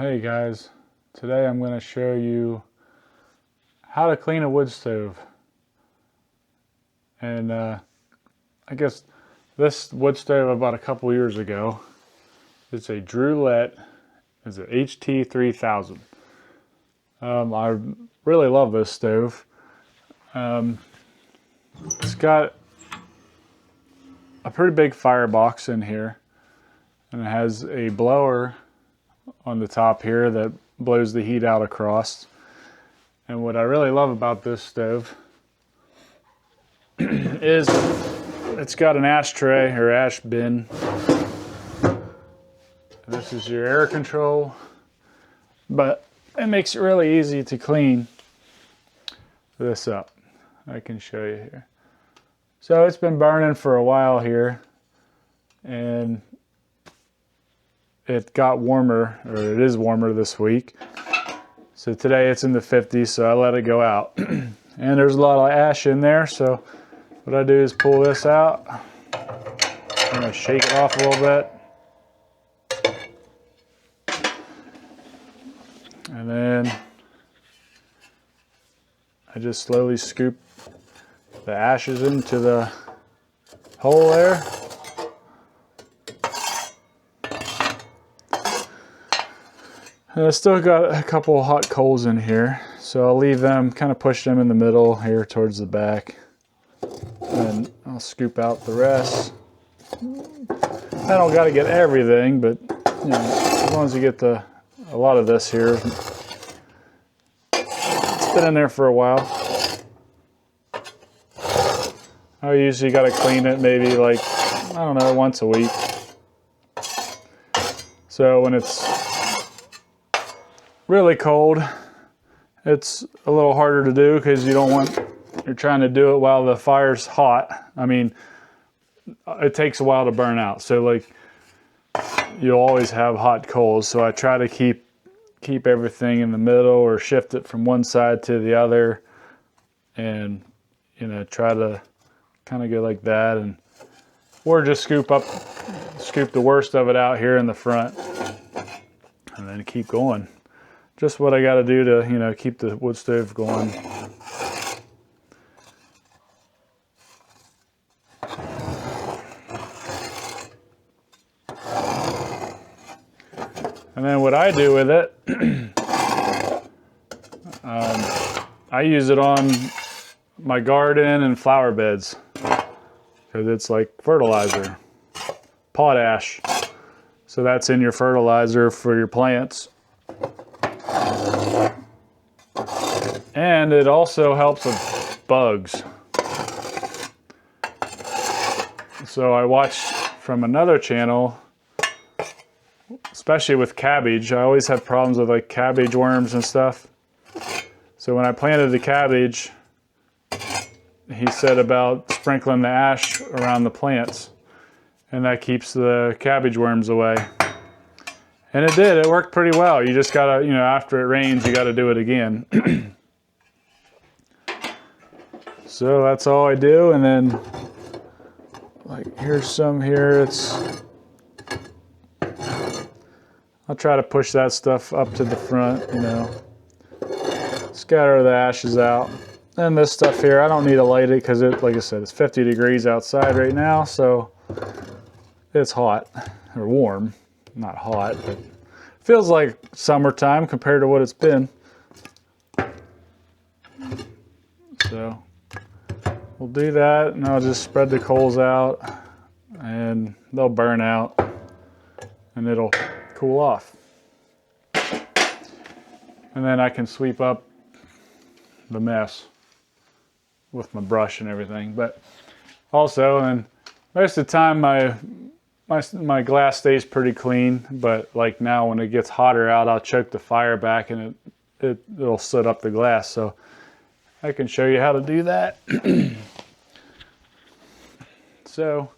Hey guys, today I'm going to show you how to clean a wood stove. And I guess this wood stove I bought a couple years ago. It's a Drewlette. It's an HT3000. I really love this stove. It's got a pretty big firebox in here, and it has a blower on the top here that blows the heat out across. And what I really love about this stove is it's got an ashtray or ash bin. This is your air control, but it makes it really easy to clean this up. I can show you here. So it's been burning for a while here, and it got warmer, or it is warmer this week. So today it's in the 50s, so I let it go out. And there's a lot of ash in there, so what I do is pull this out. I'm gonna shake it off a little bit. And then I just slowly scoop the ashes into the hole there. And I still got a couple hot coals in here, so I'll leave them, kind of push them in the middle here towards the back. And I'll scoop out the rest. I don't got to get everything, but you know, as long as you get a lot of this here. It's been in there for a while. I usually got to clean it maybe like, I don't know, once a week. So when it's really cold, it's a little harder to do because you're trying to do it while the fire's hot. I mean, it takes a while to burn out. So like, you'll always have hot coals. So I try to keep everything in the middle or shift it from one side to the other, and you know, try to kind of go like that, and or just scoop the worst of it out here in the front and then keep going. Just what I got to do to, you know, keep the wood stove going. And then what I do with it, I use it on my garden and flower beds because it's like fertilizer, potash. So that's in your fertilizer for your plants. And it also helps with bugs. So I watched from another channel, especially with cabbage. I always have problems with like cabbage worms and stuff. So when I planted the cabbage, he said about sprinkling the ash around the plants, and that keeps the cabbage worms away. And it did, it worked pretty well. You just gotta, you know, after it rains, you gotta do it again. So that's all I do. And then like here's some here. I'll try to push that stuff up to the front, you know. Scatter the ashes out. And this stuff here, I don't need to light it because it, like I said, it's 50 degrees outside right now, so it's hot, or warm, not hot, but feels like summertime compared to what it's been. So we'll do that, and I'll just spread the coals out, and they'll burn out, and it'll cool off. And then I can sweep up the mess with my brush and everything. But also, and most of the time my glass stays pretty clean, but like now when it gets hotter out, I'll choke the fire back and it'll soot up the glass. So I can show you how to do that. So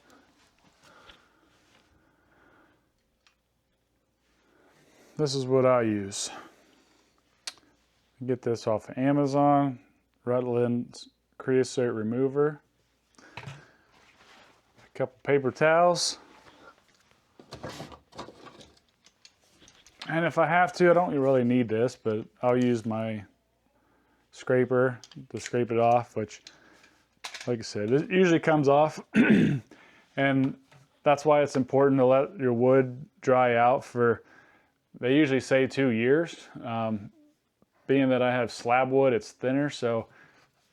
this is what I use. Get this off of Amazon, Rutland's creosote remover, a couple paper towels, And if I have to, I don't really need this, but I'll use my scraper to scrape it off, which, like I said, it usually comes off. And that's why it's important to let your wood dry out for, they usually say 2 years. Being that I have slab wood, it's thinner, so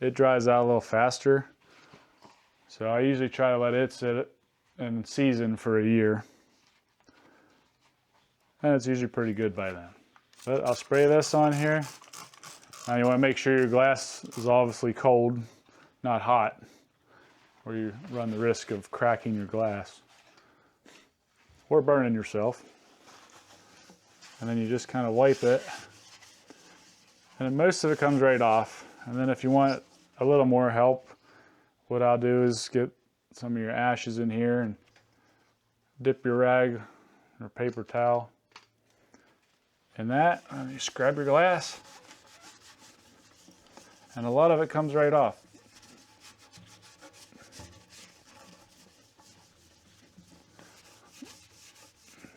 it dries out a little faster. So I usually try to let it sit and season for a year. And it's usually pretty good by then. But I'll spray this on here. Now you want to make sure your glass is obviously cold, not hot, or you run the risk of cracking your glass or burning yourself. And then you just kind of wipe it. And then most of it comes right off. And then if you want a little more help, what I'll do is get some of your ashes in here and dip your rag or paper towel in that, and you scrub your glass. And a lot of it comes right off.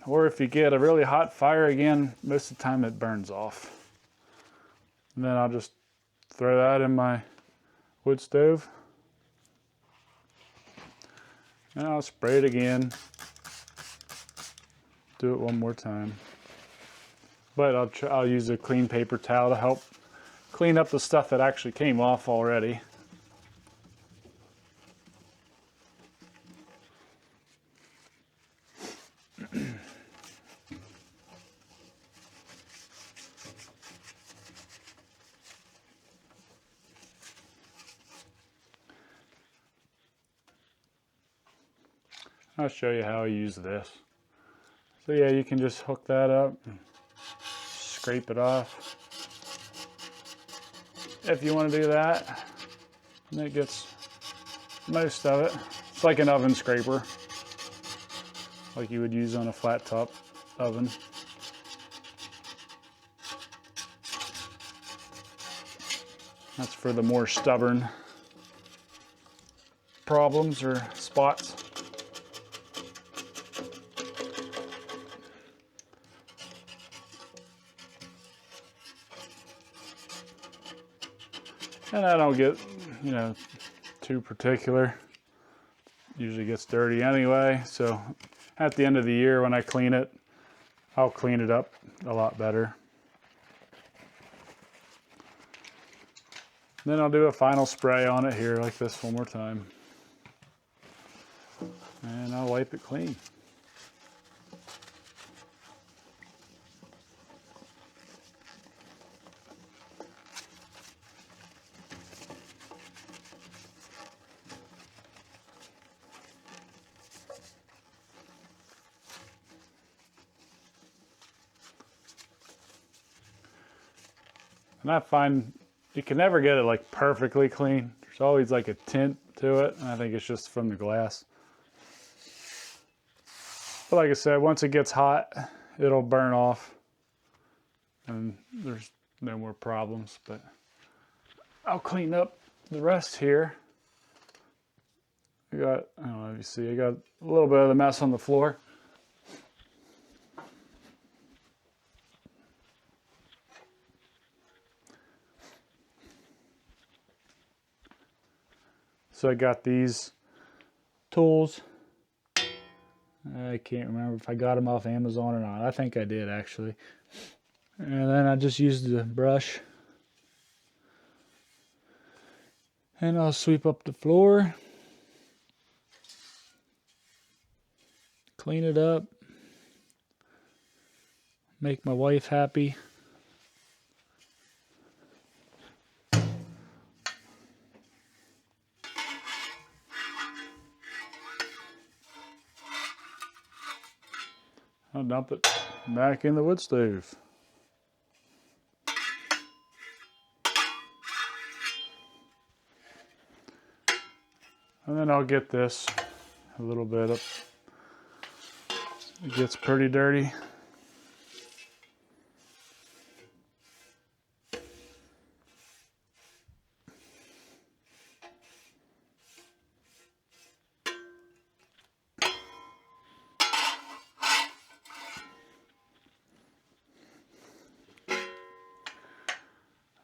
Or if you get a really hot fire again, most of the time it burns off. And then I'll just throw that in my wood stove. And I'll spray it again. Do it one more time. But I'll use a clean paper towel to help clean up the stuff that actually came off already. I'll show you how I use this. So yeah, you can just hook that up and scrape it off if you want to do that. And it gets most of it. It's like an oven scraper, like you would use on a flat top oven. That's for the more stubborn problems or spots. And I don't get, too particular. Usually gets dirty anyway, so at the end of the year when I clean it, I'll clean it up a lot better. Then I'll do a final spray on it here like this one more time. And I'll wipe it clean. And I find you can never get it like perfectly clean. There's always like a tint to it, and I think it's just from the glass. But like I said, once it gets hot, it'll burn off and there's no more problems. But I'll clean up the rest here. I don't know if you see, I got a little bit of the mess on the floor. So I got these tools. I can't remember if I got them off Amazon or not. I think I did actually. And then I just used the brush. And I'll sweep up the floor. Clean it up. Make my wife happy. I'll dump it back in the wood stove. And then I'll get this a little bit up. It gets pretty dirty.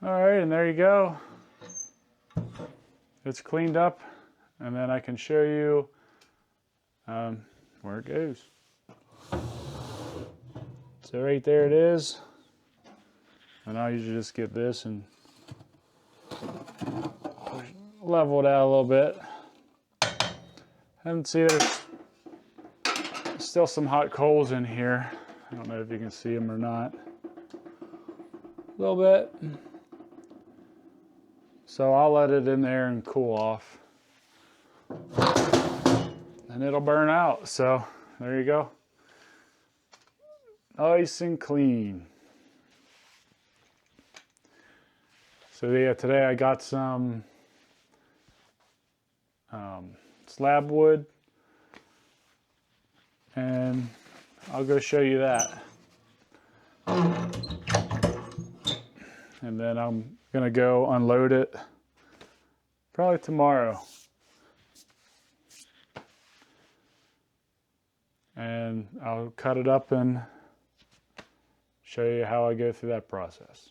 All right, and there you go. It's cleaned up, and then I can show you where it goes. So right there it is. And I usually just get this and level it out a little bit. And see, there's still some hot coals in here. I don't know if you can see them or not. A little bit. So I'll let it in there and cool off. And it'll burn out. So there you go. Nice and clean. So yeah, today I got some slab wood, and I'll go show you that. And then I'm gonna go unload it probably tomorrow. And I'll cut it up and show you how I go through that process.